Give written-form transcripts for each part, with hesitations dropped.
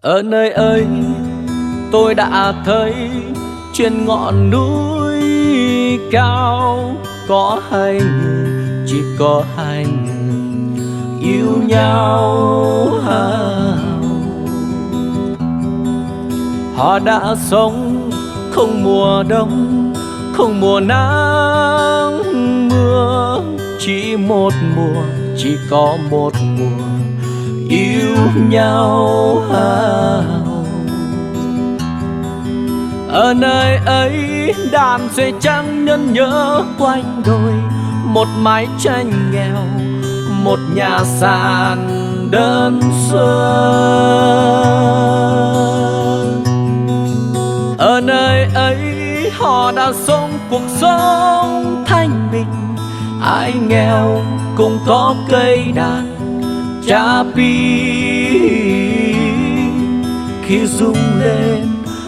Ở nơi ấy tôi đã thấy trên ngọn núi cao có hai người, chỉ có hai người yêu nhau. Họ đã sống không mùa đông, không mùa nắng mưa, chỉ một mùa, chỉ có một mùa yêu nhau. Ở nơi ấy đàn dây trắng nhân nhớ quanh đồi, một mái tranh nghèo, một nhà sàn đơn sơ. Ở nơi ấy họ đã sống cuộc sống thanh bình, ai nghèo cũng có cây đàn Chapi. Khi rung lên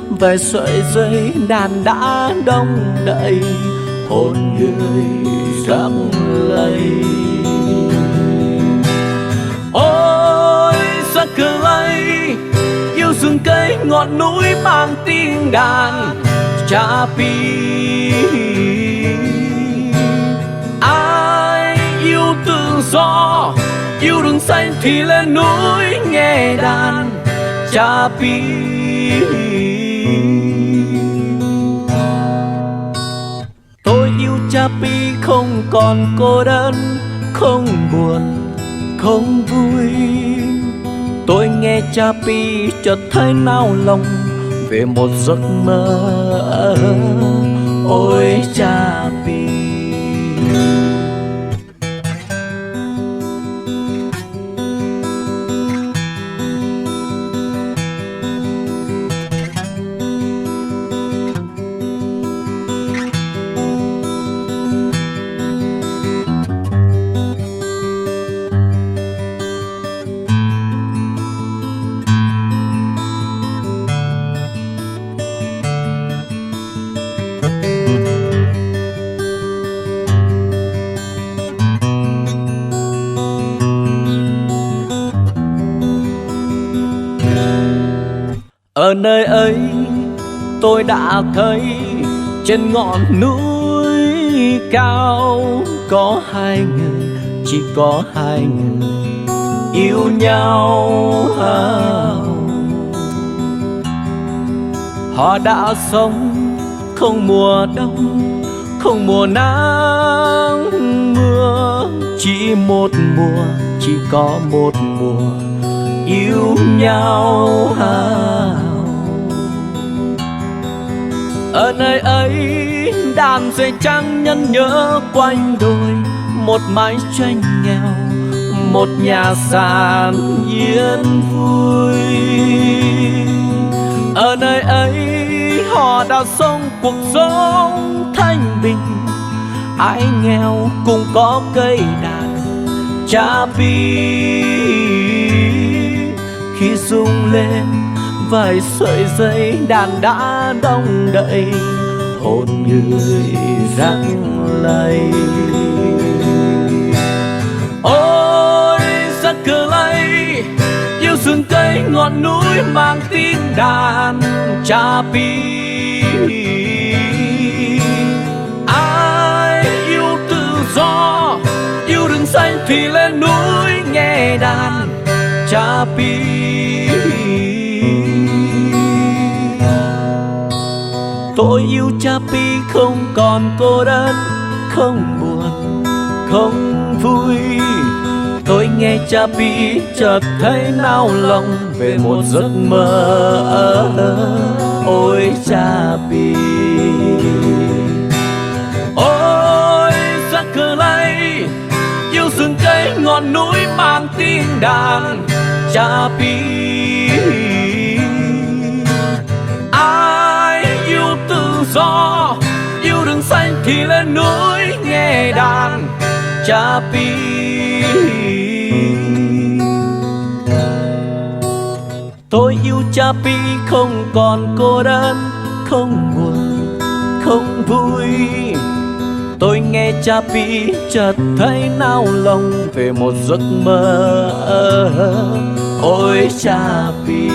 vài sợi dây đàn đã đông đậy, hồn người rắc lây. Ôi sắc cờ lây yêu rừng cây ngọn núi mang tiếng đàn Chapi. Ai yêu tự do, yêu rừng xanh thì lên núi nghe đàn Chapi. Tôi yêu Chapi không còn cô đơn, không buồn, không vui. Tôi nghe Chapi chợt thấy nao lòng về một giấc mơ. Ôi Chapi. Ở nơi ấy tôi đã thấy trên ngọn núi cao có hai người, chỉ có hai người yêu nhau. Họ đã sống không mùa đông, không mùa nắng mưa, chỉ một mùa, chỉ có một mùa yêu nhau. Ở nơi ấy đàn dây trắng nhân nhớ quanh đồi, một mái tranh nghèo, một nhà sàn yên vui. Ở nơi ấy họ đã sống cuộc sống thanh bình, ai nghèo cũng có cây đàn Chapi. Khi rung lên vài sợi dây đàn đã đông đậy, hồn người rắc lây. Ôi sắc cờ lây yêu rừng cây ngọn núi mang tiếng đàn Chapi. Ai yêu tự do, yêu rừng xanh thì lên núi nghe đàn Chapi. Tôi yêu Chapi không còn cô đơn, không buồn, không vui. Tôi nghe Chapi chợt thấy nao lòng về một giấc mơ. Ôi Chapi. Ôi sắc cờ lây yêu rừng cây ngọn núi mang tiếng đàn Chapi. Ai yêu tự do, yêu rừng xanh thì lên núi nghe đàn Chapi. Tôi yêu Chapi không còn cô đơn, không buồn, không vui. Tôi nghe Chapi chợt thấy nao lòng về một giấc mơ. Ôi Chapi.